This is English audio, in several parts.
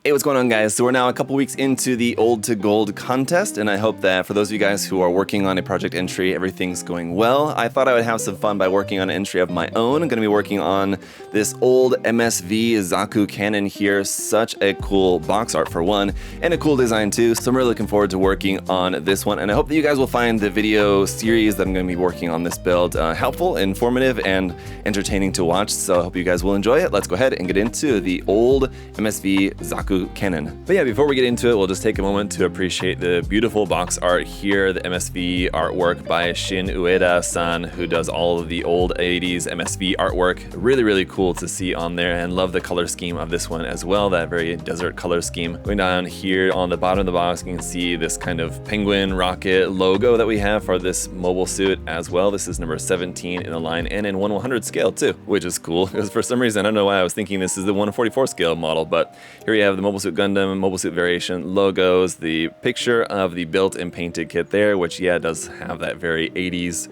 Hey, what's going on, guys? So we're now a couple weeks into the Old to Gold contest, and I hope that for those of you guys who are working on a project entry, everything's going well. I thought I would have some fun by working on an entry of my own. I'm going to be working on this old MSV Zaku Cannon here. Such a cool box art for one, and a cool design too, so I'm really looking forward to working on this one, and I hope that you guys will find the video series that I'm going to be working on this build helpful, informative, and entertaining to watch, so I hope you guys will enjoy it. Let's go ahead and get into the old MSV Zaku Cannon. But yeah, before we get into it, we'll just take a moment to appreciate the beautiful box art here, the MSV artwork by Shin Ueda-san, who does all of the old 80s MSV artwork. Really, really cool to see on there, and love the color scheme of this one as well, that very desert color scheme. Going down here on the bottom of the box, you can see this kind of penguin rocket logo that we have for this mobile suit as well. This is number 17 in the line, and in 1/100 scale too, which is cool, because for some reason, I don't know why I was thinking this is the 1/44 scale model, but here we have the Mobile Suit Gundam, Mobile Suit Variation logos, the picture of the built and painted kit there, which yeah, does have that very 80s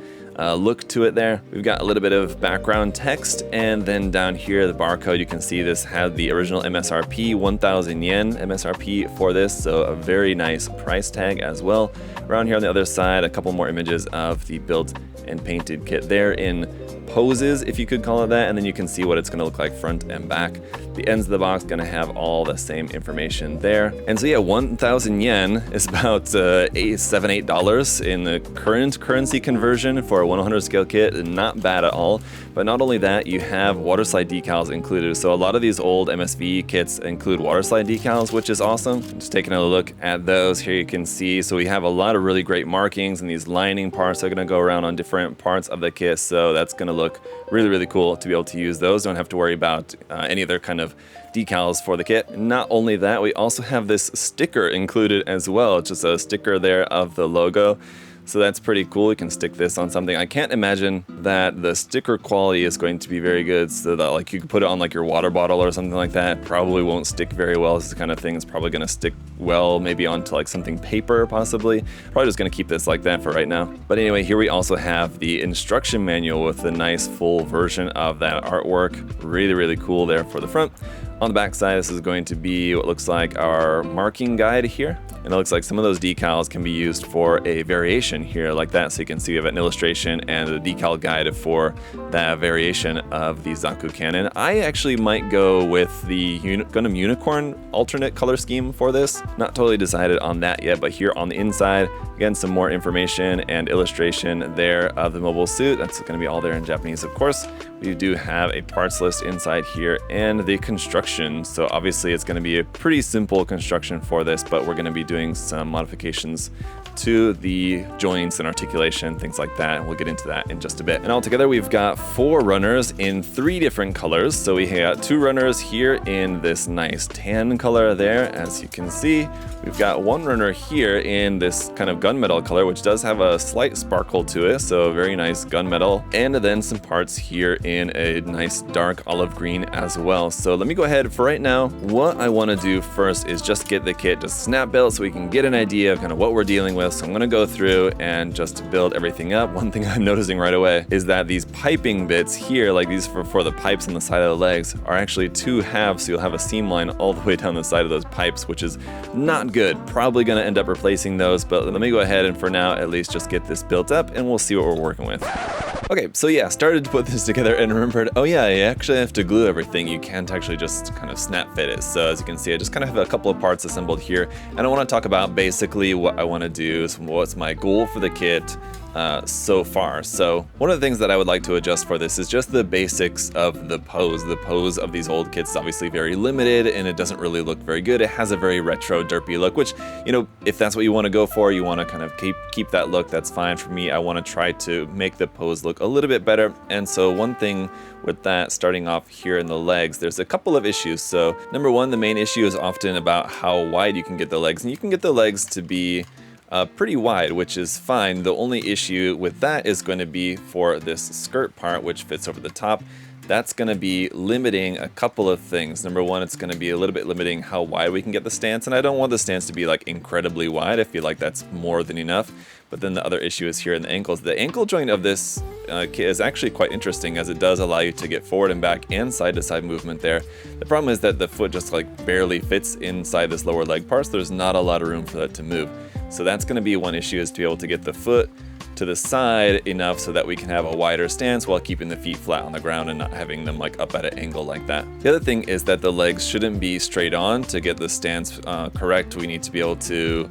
look to it there. We've got a little bit of background text, and then down here, the barcode, you can see this had the original MSRP, 1,000 yen MSRP for this, so a very nice price tag as well. Around here on the other side, a couple more images of the built and painted kit there in poses, if you could call it that, and then you can see what it's going to look like front and back. The ends of the box going to have all the same information there. And so yeah, 1,000 yen is about $7-8 in the current currency conversion for a 100 scale kit. Not bad at all. But not only that, you have water slide decals included. So a lot of these old MSV kits include water slide decals, which is awesome. Just taking a look at those here, you can see, so we have a lot of really great markings, and these lining parts are going to go around on different parts of the kit. So that's going to look really, really cool to be able to use those. Don't have to worry about any other kind of decals for the kit. Not only that, we also have this sticker included as well. Just a sticker there of the logo. So that's pretty cool. You can stick this on something. I can't imagine that the sticker quality is going to be very good, so that like you could put it on like your water bottle or something like that. Probably won't stick very well. This is the kind of thing it's probably going to stick well maybe onto like something paper possibly. Probably just going to keep this like that for right now. But anyway, here we also have the instruction manual with a nice full version of that artwork. Really, really cool there for the front. On the back side, this is going to be what looks like our marking guide here. And it looks like some of those decals can be used for a variation here like that. So you can see we have an illustration and a decal guide for that variation of the Zaku Cannon. I actually might go with the Gundam Unicorn alternate color scheme for this. Not totally decided on that yet, but here on the inside, again, some more information and illustration there of the mobile suit. That's going to be all there in Japanese, of course. We do have a parts list inside here and the construction. So obviously it's going to be a pretty simple construction for this, but we're going to be doing some modifications to the joints and articulation, things like that. We'll get into that in just a bit. And altogether, we've got 4 runners in 3 different colors. So we got 2 runners here in this nice tan color there, as you can see. We've got 1 runner here in this kind of gunmetal color, which does have a slight sparkle to it, so very nice gunmetal. And then some parts here in a nice dark olive green as well. So let me go ahead for right now. What I want to do first is just get the kit just snap built so we can get an idea of kind of what we're dealing with. So I'm going to go through and just build everything up. One thing I'm noticing right away is that these piping bits here, like these for the pipes on the side of the legs, are actually 2 halves, so you'll have a seam line all the way down the side of those pipes, which is not good. Probably going to end up replacing those, but let me go ahead and for now at least just get this built up, and we'll see what we're working with. Okay, so yeah, started to put this together and remembered, oh yeah, you actually have to glue everything. You can't actually just kind of snap fit it. So as you can see, I just kind of have a couple of parts assembled here, and I want to talk about basically what I want to do, so what's my goal for the kit so far. So one of the things that I would like to adjust for this is just the basics of the pose. The pose of these old kits is obviously very limited, and it doesn't really look very good. It has a very retro derpy look, which, you know, if that's what you want to go for, you want to kind of keep that look, that's fine. For me, I want to try to make the pose look a little bit better. And so one thing with that, starting off here in the legs, there's a couple of issues. So number one, the main issue is often about how wide you can get the legs, and you can get the legs to be pretty wide, which is fine. The only issue with that is going to be for this skirt part, which fits over the top. that's going to be limiting a couple of things. Number one, it's going to be a little bit limiting how wide we can get the stance, and I don't want the stance to be like incredibly wide. I feel like that's more than enough. But then the other issue is here in the ankles. The ankle joint of this kit is actually quite interesting, as it does allow you to get forward and back and side to side movement there. The problem is that the foot just like barely fits inside this lower leg part, so there's not a lot of room for that to move. So that's going to be one issue, is to be able to get the foot to the side enough so that we can have a wider stance while keeping the feet flat on the ground and not having them like up at an angle like that. The other thing is that the legs shouldn't be straight on. To get the stance correct, we need to be able to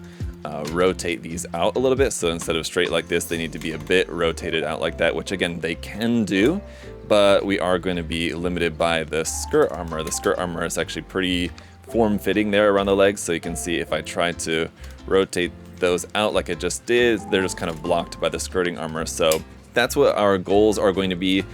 rotate these out a little bit. So instead of straight like this, they need to be a bit rotated out like that, which again, they can do, but we are going to be limited by the skirt armor. The skirt armor is actually pretty form-fitting there around the legs. So you can see if I try to rotate those out like it just did, they're just kind of blocked by the skirting armor. So that's what our goals are going to be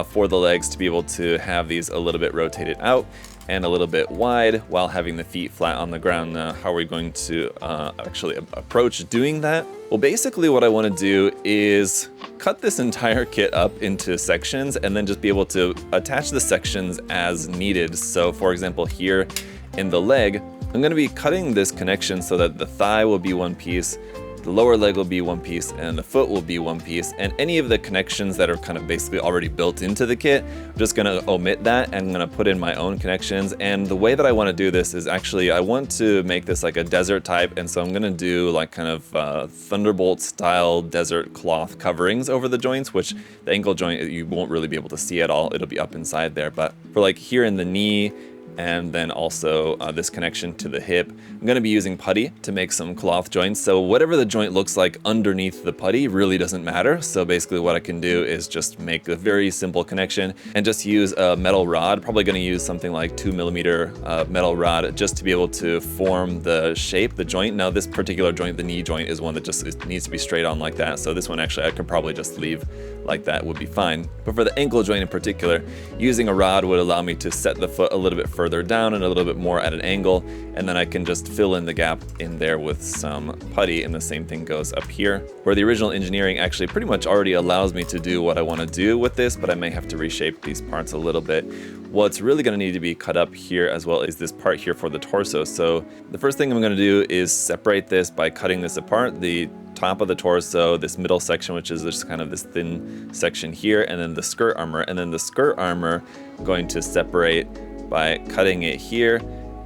for the legs, to be able to have these a little bit rotated out and a little bit wide while having the feet flat on the ground. Now, how are we going to actually approach doing that? Well, basically what I want to do is cut this entire kit up into sections and then just be able to attach the sections as needed. So for example, here in the leg, I'm going to be cutting this connection so that the thigh will be one piece, the lower leg will be one piece, and the foot will be one piece. And any of the connections that are kind of basically already built into the kit, I'm just going to omit that and I'm going to put in my own connections. And the way that I want to do this is actually, I want to make this like a desert type, and so I'm going to do like kind of Thunderbolt style desert cloth coverings over the joints, which the ankle joint you won't really be able to see at all. It'll be up inside there. But for like here in the knee, and then also this connection to the hip, I'm going to be using putty to make some cloth joints. So whatever the joint looks like underneath the putty really doesn't matter. So basically what I can do is just make a very simple connection and just use a metal rod. Probably going to use something like 2mm metal rod just to be able to form the shape, the joint. Now this particular joint, the knee joint, is one that just needs to be straight on like that. So this one actually I could probably just leave like that, would be fine. But for the ankle joint in particular, using a rod would allow me to set the foot a little bit further down and a little bit more at an angle, and then I can just fill in the gap in there with some putty, and the same thing goes up here, where the original engineering actually pretty much already allows me to do what I want to do with this, but I may have to reshape these parts a little bit. What's really going to need to be cut up here as well is this part here for the torso. So the first thing I'm going to do is separate this by cutting this apart. The top of the torso, this middle section, which is just kind of this thin section here, and then the skirt armor. And then the skirt armor, I'm going to separate by cutting it here,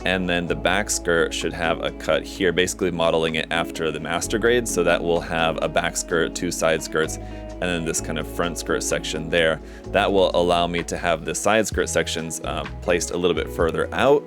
and then the back skirt should have a cut here, basically modeling it after the master grade. So that will have a back skirt, two side skirts, and then this kind of front skirt section there. That will allow me to have the side skirt sections placed a little bit further out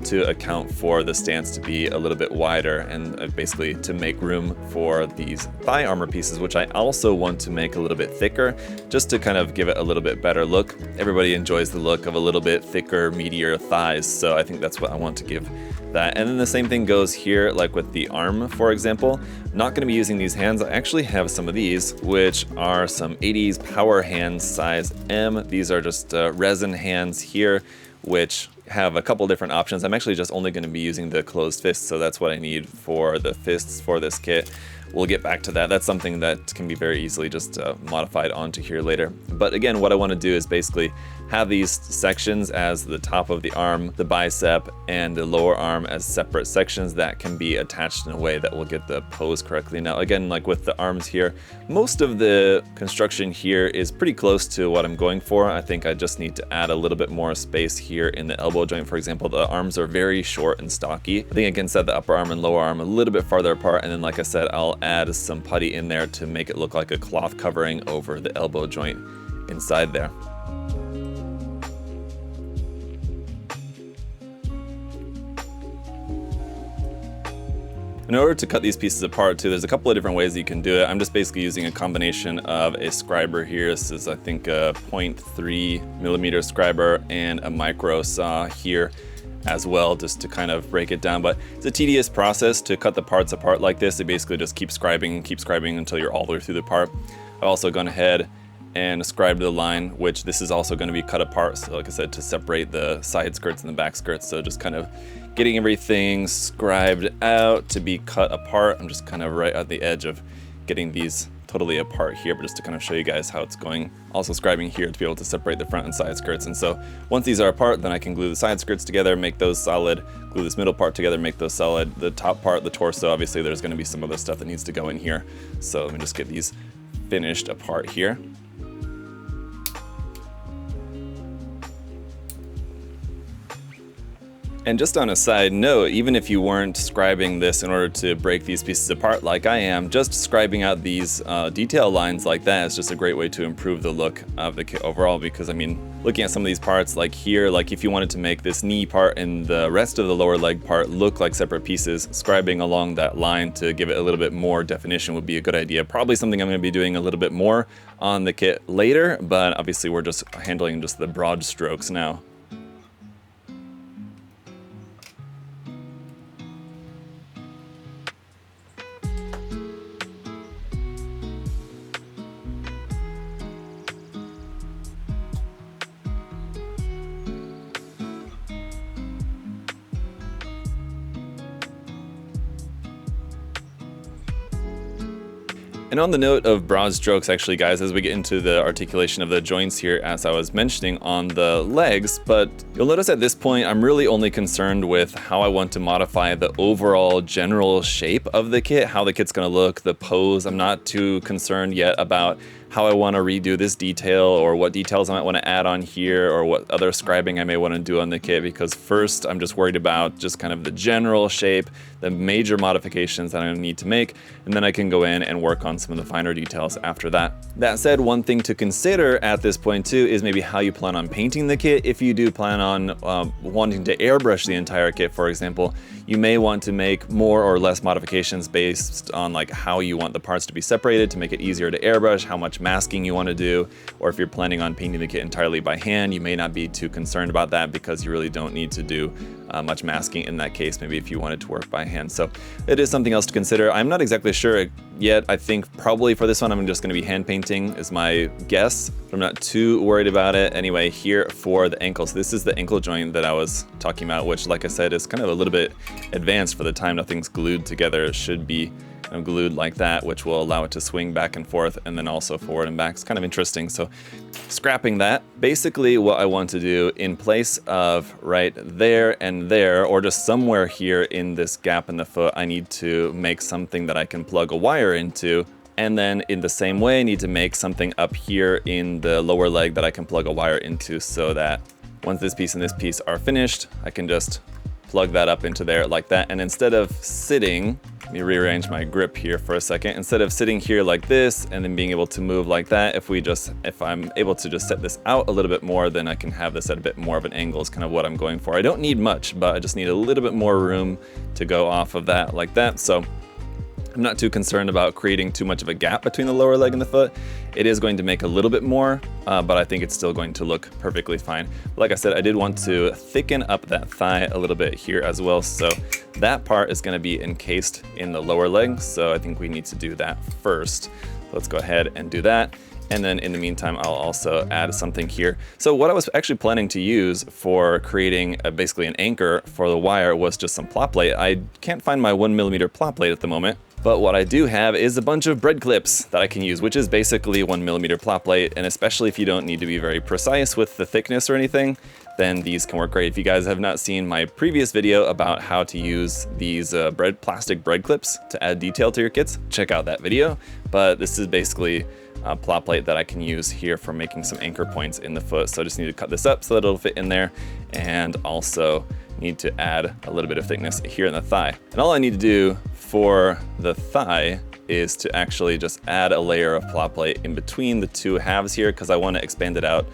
to account for the stance to be a little bit wider, and basically to make room for these thigh armor pieces, which I also want to make a little bit thicker, just to kind of give it a little bit better look. Everybody enjoys the look of a little bit thicker, meatier thighs, so I think that's what I want to give that. And then the same thing goes here, like with the arm, for example. I'm not going to be using these hands. I actually have some of these, which are some 80s power hands size M. These are just resin hands here, which have a couple different options. I'm actually just only going to be using the closed fists, so that's what I need for the fists for this kit. We'll get back to that. That's something that can be very easily just modified onto here later. But again, what I want to do is basically have these sections as the top of the arm, the bicep, and the lower arm as separate sections that can be attached in a way that will get the pose correctly. Now again, like with the arms here, most of the construction here is pretty close to what I'm going for. I think I just need to add a little bit more space here in the elbow joint. For example, the arms are very short and stocky. I think I can set the upper arm and lower arm a little bit farther apart, and then like I said, I'll add some putty in there to make it look like a cloth covering over the elbow joint inside there. In order to cut these pieces apart too, there's a couple of different ways that you can do it. I'm just basically using a combination of a scriber here. This is, I think, a 0.3mm scriber and a micro saw here as well, just to kind of break it down. But it's a tedious process to cut the parts apart like this. It basically just keep scribing until you're all the way through the part. I've also gone ahead and scribed the line, which this is also going to be cut apart. So like I said, to separate the side skirts and the back skirts. So just kind of getting everything scribed out to be cut apart. I'm just kind of right at the edge of getting these totally apart here, but just to kind of show you guys how it's going. Also scribing here to be able to separate the front and side skirts. And so once these are apart, then I can glue the side skirts together, make those solid, glue this middle part together, make those solid. The top part, the torso, obviously there's going to be some other stuff that needs to go in here. So let me just get these finished apart here. And just on a side note, even if you weren't scribing this in order to break these pieces apart like I am, just scribing out these detail lines like that is just a great way to improve the look of the kit overall, because I mean, looking at some of these parts like here, like if you wanted to make this knee part and the rest of the lower leg part look like separate pieces, scribing along that line to give it a little bit more definition would be a good idea. Probably something I'm going to be doing a little bit more on the kit later, but obviously we're just handling just the broad strokes now. And on the note of broad strokes, actually, guys, as we get into the articulation of the joints here, as I was mentioning on the legs, but you'll notice at this point, I'm really only concerned with how I want to modify the overall general shape of the kit, how the kit's gonna look, the pose. I'm not too concerned yet about how I want to redo this detail or what details I might want to add on here or what other scribing I may want to do on the kit, because first I'm just worried about just kind of the general shape, the major modifications that I need to make, and then I can go in and work on some of the finer details after that. That said, one thing to consider at this point too is maybe how you plan on painting the kit. If you do plan on wanting to airbrush the entire kit, for example, you may want to make more or less modifications based on like how you want the parts to be separated to make it easier to airbrush, how much masking you want to do, or if you're planning on painting the kit entirely by hand, you may not be too concerned about that because you really don't need to do much masking in that case, maybe if you wanted to work by hand. So it is something else to consider. I'm not exactly sure yet. I think probably for this one, I'm just going to be hand painting is my guess, but I'm not too worried about it. Anyway, here for the ankles, this is the ankle joint that I was talking about, which like I said, is kind of a little bit advanced for the time nothing's glued together. It should be glued like that, which will allow it to swing back and forth and then also forward and back. It's kind of interesting. So scrapping that, basically what I want to do in place of right there and there, or just somewhere here in this gap in the foot, I need to make something that I can plug a wire into. And then in the same way, I need to make something up here in the lower leg that I can plug a wire into, so that once this piece and this piece are finished, I can just plug that up into there like that. And instead of sitting, let me rearrange my grip here for a second. Instead of sitting here like this and then being able to move like that, if I'm able to just set this out a little bit more, then I can have this at a bit more of an angle is kind of what I'm going for. I don't need much, but I just need a little bit more room to go off of that like that. So I'm not too concerned about creating too much of a gap between the lower leg and the foot. It is going to make a little bit more, but I think it's still going to look perfectly fine. Like I said, I did want to thicken up that thigh a little bit here as well. So that part is going to be encased in the lower leg. So I think we need to do that first. Let's go ahead and do that. And then in the meantime, I'll also add something here. So what I was actually planning to use for creating basically an anchor for the wire was just some plot plate. I can't find my 1mm plot plate at the moment, but what I do have is a bunch of bread clips that I can use, which is basically 1mm plot plate. And especially if you don't need to be very precise with the thickness or anything, then these can work great. If you guys have not seen my previous video about how to use these plastic bread clips to add detail to your kits, check out that video. But this is basically a plot plate that I can use here for making some anchor points in the foot. So I just need to cut this up so that it'll fit in there, and also need to add a little bit of thickness here in the thigh. And all I need to do for the thigh is to actually just add a layer of plot plate in between the two halves here, because I want to expand it out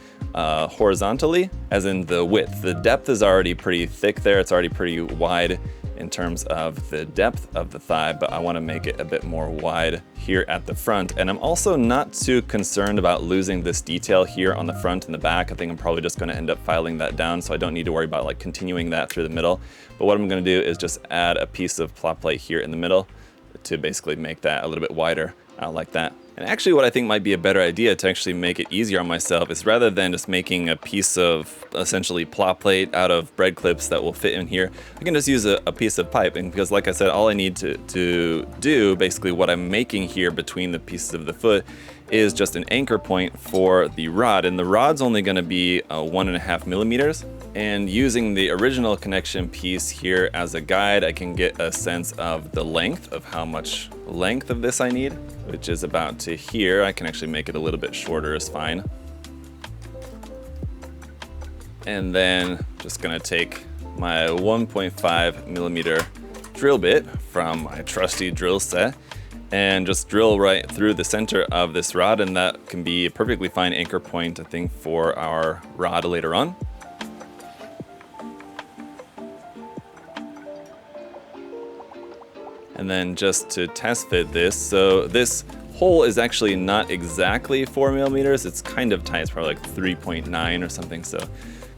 horizontally, as in the width. The depth is already pretty thick there. It's already pretty wide in terms of the depth of the thigh, but I want to make it a bit more wide here at the front. And I'm also not too concerned about losing this detail here on the front and the back. I think I'm probably just going to end up filing that down, so I don't need to worry about like continuing that through the middle. But what I'm going to do is just add a piece of plot plate here in the middle to basically make that a little bit wider out like that. And actually what I think might be a better idea to actually make it easier on myself is rather than just making a piece of essentially plot plate out of bread clips that will fit in here, I can just use a piece of pipe. And because like I said, all I need to do, basically what I'm making here between the pieces of the foot is just an anchor point for the rod. And the rod's only gonna be 1.5 millimeters. And using the original connection piece here as a guide, I can get a sense of the length of how much length of this I need, which is about to here. I can actually make it a little bit shorter is fine. And then just gonna take my 1.5 millimeter drill bit from my trusty drill set and just drill right through the center of this rod, and that can be a perfectly fine anchor point, I think, for our rod later on. And then just to test fit this, so this hole is actually not exactly 4 millimeters, it's kind of tight, it's probably like 3.9 or something, so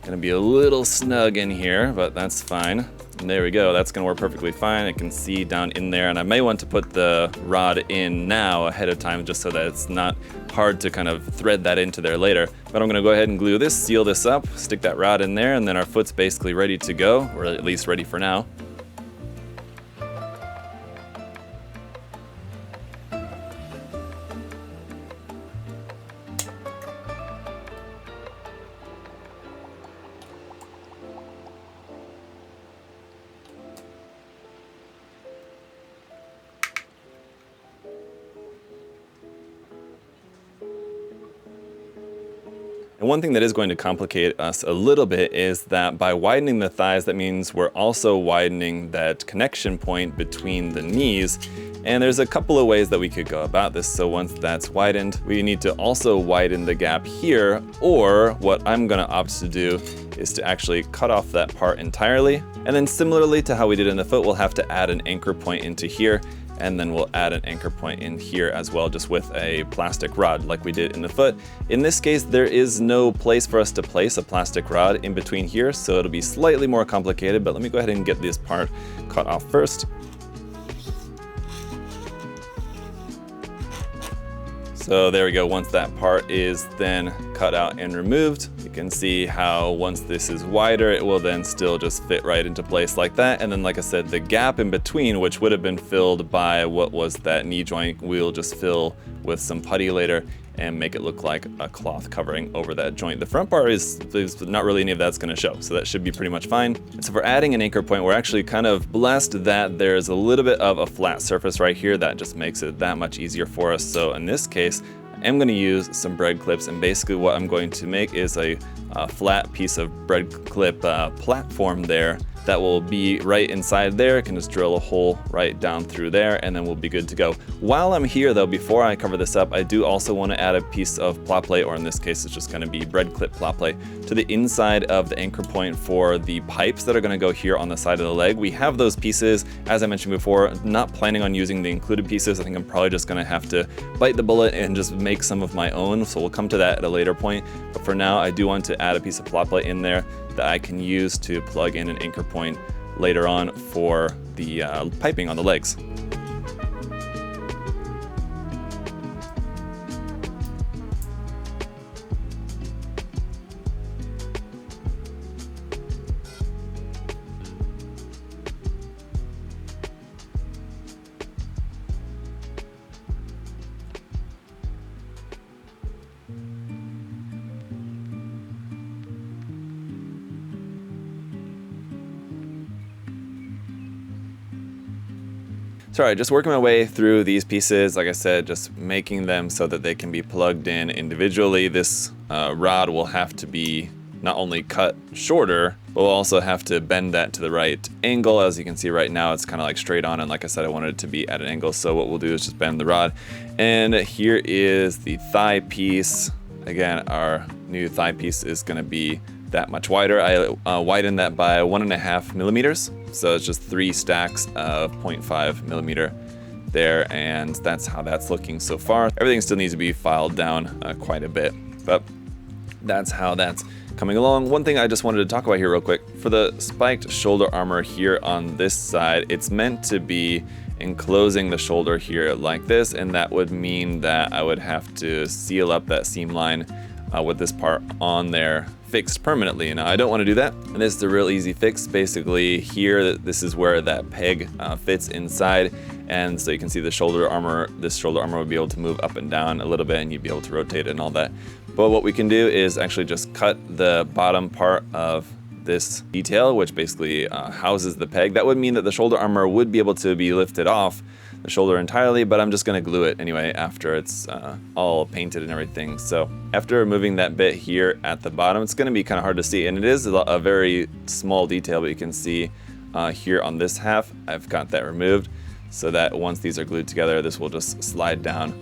gonna be a little snug in here, but that's fine. And there we go, that's gonna work perfectly fine. I can see down in there, and I may want to put the rod in now ahead of time just so that it's not hard to kind of thread that into there later. But I'm gonna go ahead and glue this, seal this up, stick that rod in there, and then our foot's basically ready to go, or at least ready for now. And one thing that is going to complicate us a little bit is that by widening the thighs, that means we're also widening that connection point between the knees. And there's a couple of ways that we could go about this. So once that's widened, we need to also widen the gap here, or what I'm gonna opt to do is to actually cut off that part entirely. And then similarly to how we did in the foot, we'll have to add an anchor point into here, and then we'll add an anchor point in here as well, just with a plastic rod like we did in the foot. In this case, there is no place for us to place a plastic rod in between here, so it'll be slightly more complicated, but let me go ahead and get this part cut off first. So there we go, once that part is then cut out and removed, you can see how once this is wider, it will then still just fit right into place like that. And then like I said, the gap in between, which would have been filled by what was that knee joint, we'll just fill with some putty later and make it look like a cloth covering over that joint. The front part is not really any of that's gonna show, so that should be pretty much fine. And so for adding an anchor point, we're actually kind of blessed that there's a little bit of a flat surface right here that just makes it that much easier for us. So in this case, I'm gonna use some bread clips, and basically what I'm going to make is a flat piece of bread clip platform there that will be right inside there. I can just drill a hole right down through there, and then we'll be good to go. While I'm here though, before I cover this up, I do also want to add a piece of plot plate, or in this case it's just going to be bread clip plot plate, to the inside of the anchor point for the pipes that are going to go here on the side of the leg. We have those pieces, as I mentioned before, not planning on using the included pieces. I think I'm probably just going to have to bite the bullet and just make some of my own, so we'll come to that at a later point. But for now, I do want to add a piece of plot plate in there that I can use to plug in an anchor point later on for the piping on the legs. Sorry, just working my way through these pieces. Like I said, just making them so that they can be plugged in individually. This rod will have to be not only cut shorter, but we'll also have to bend that to the right angle. As you can see right now, it's kind of like straight on, and like I said, I wanted it to be at an angle. So what we'll do is just bend the rod. And here is the thigh piece. Again, our new thigh piece is gonna be that much wider. I widened that by 1.5 millimeters. So it's just 3 stacks of 0.5 millimeter there, and that's how that's looking so far. Everything still needs to be filed down quite a bit, but that's how that's coming along. One thing I just wanted to talk about here real quick, for the spiked shoulder armor here on this side, it's meant to be enclosing the shoulder here like this, and that would mean that I would have to seal up that seam line with this part on there fixed permanently. Now I don't want to do that, and this is a real easy fix. Basically here, this is where that peg fits inside, and so you can see the shoulder armor. This shoulder armor would be able to move up and down a little bit, and you'd be able to rotate it and all that. But what we can do is actually just cut the bottom part of this detail, which basically houses the peg. That would mean that the shoulder armor would be able to be lifted off the shoulder entirely, but I'm just going to glue it anyway after it's all painted and everything. So after removing that bit here at the bottom, it's going to be kind of hard to see, and it is a very small detail, but you can see here on this half I've got that removed, so that once these are glued together, this will just slide down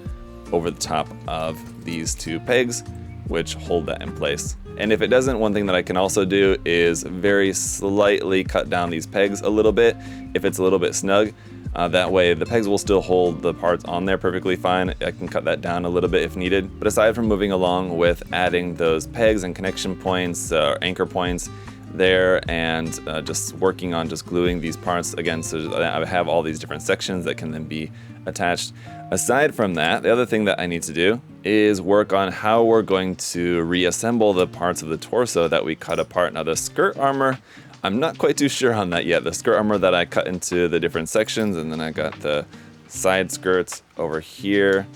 over the top of these two pegs, which hold that in place. And if it doesn't, one thing that I can also do is very slightly cut down these pegs a little bit if it's a little bit snug. That way the pegs will still hold the parts on there perfectly fine. I can cut that down a little bit if needed. But aside from moving along with adding those pegs and connection points, anchor points there, and just working on just gluing these parts again, so that I have all these different sections that can then be attached. Aside from that, the other thing that I need to do is work on how we're going to reassemble the parts of the torso that we cut apart. Now the skirt armor, I'm not quite too sure on that yet. The skirt armor that I cut into the different sections, and then I got the side skirts over here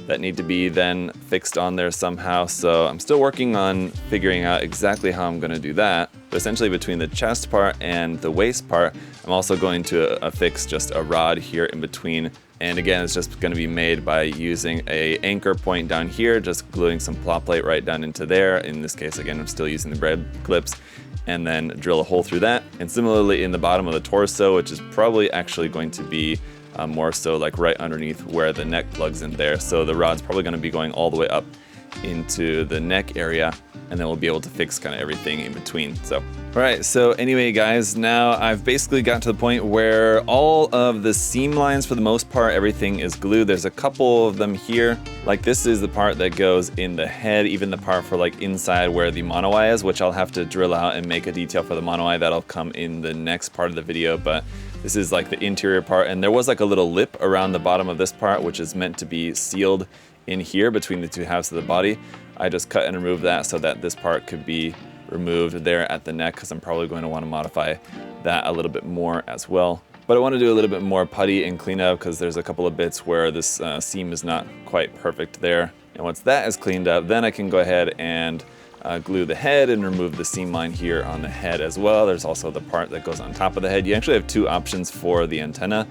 that need to be then fixed on there somehow. So I'm still working on figuring out exactly how I'm going to do that. But essentially between the chest part and the waist part, I'm also going to affix just a rod here in between. And again, it's just going to be made by using a anchor point down here, just gluing some plot plate right down into there. In this case, again, I'm still using the bread clips, and then drill a hole through that. And similarly in the bottom of the torso, which is probably actually going to be more so like right underneath where the neck plugs in there. So the rod's probably going to be going all the way up into the neck area, and then we'll be able to fix kind of everything in between. So alright, so anyway guys, now I've basically got to the point where all of the seam lines, for the most part, everything is glued. There's a couple of them here, like this is the part that goes in the head, even the part for like inside where the mono eye is, which I'll have to drill out and make a detail for the mono eye. That'll come in the next part of the video, but this is like the interior part, and there was like a little lip around the bottom of this part, which is meant to be sealed in here between the two halves of the body. I just cut and removed that so that this part could be removed there at the neck, because I'm probably going to want to modify that a little bit more as well. But I want to do a little bit more putty and cleanup, because there's a couple of bits where this seam is not quite perfect there. And once that is cleaned up, then I can go ahead and glue the head and remove the seam line here on the head as well. There's also the part that goes on top of the head. You actually have two options for the antenna,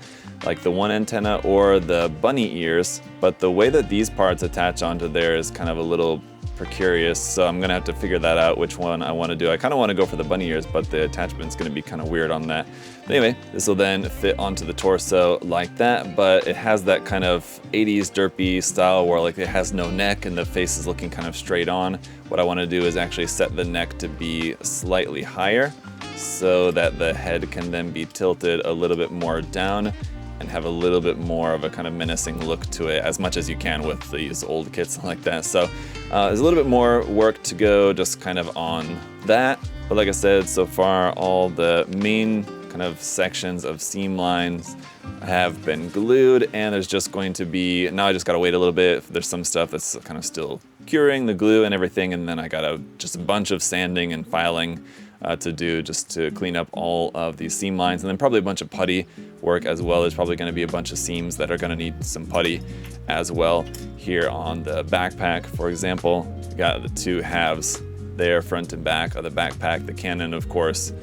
like the one antenna or the bunny ears, but the way that these parts attach onto there is kind of a little precarious, so I'm gonna have to figure that out, which one I want to do. I kind of want to go for the bunny ears, but the attachment's gonna be kind of weird on that. But anyway, this will then fit onto the torso like that, but it has that kind of 80s derpy style where like it has no neck and the face is looking kind of straight on. What I want to do is actually set the neck to be slightly higher so that the head can then be tilted a little bit more down and have a little bit more of a kind of menacing look to it, as much as you can with these old kits like that. So there's a little bit more work to go just kind of on that. But like I said, so far all the main kind of sections of seam lines have been glued, and there's just going to be, now I just gotta wait a little bit. There's some stuff that's kind of still curing the glue and everything, and then I got just a bunch of sanding and filing to do just to clean up all of these seam lines, and then probably a bunch of putty work as well. There's probably going to be a bunch of seams that are going to need some putty as well. Here on the backpack, for example, we got the two halves there, front and back of the backpack. The cannon, of course,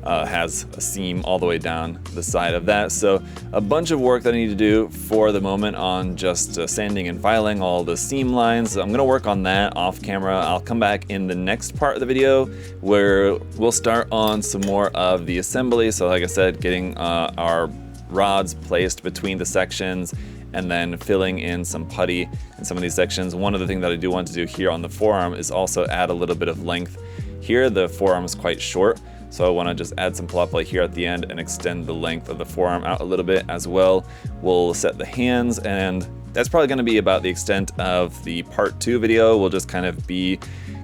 has a seam all the way down the side of that. So a bunch of work that I need to do for the moment on just sanding and filing all the seam lines. I'm gonna work on that off camera. I'll come back in the next part of the video where we'll start on some more of the assembly. So like I said, getting our rods placed between the sections and then filling in some putty in some of these sections. One of the things that I do want to do here on the forearm is also add a little bit of length. Here the forearm is quite short, so I want to just add some plot plate here at the end and extend the length of the forearm out a little bit as well. We'll set the hands, and that's probably going to be about the extent of the part 2 video. We'll just kind of be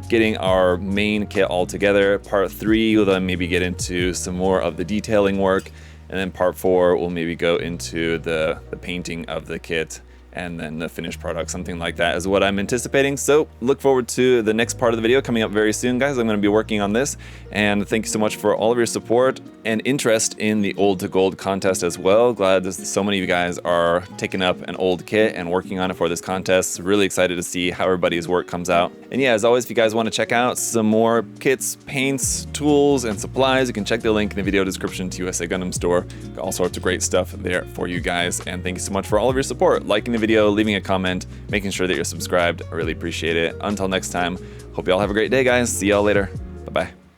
getting our main kit all together. Part 3 will then maybe get into some more of the detailing work And then part 4 will maybe go into the painting of the kit and then the finished product, something like that is what I'm anticipating. So look forward to the next part of the video coming up very soon, guys. I'm going to be working on this, and thank you so much for all of your support and interest in the Old to Gold contest as well. Glad that so many of you guys are taking up an old kit and working on it for this contest. Really excited to see how everybody's work comes out. And yeah, as always, if you guys want to check out some more kits, paints, tools, and supplies, you can check the link in the video description to USA Gundam Store. Got all sorts of great stuff there for you guys. And thank you so much for all of your support, liking the video, leaving a comment, making sure that you're subscribed. I really appreciate it. Until next time, hope you all have a great day, guys. See y'all later. Bye-bye.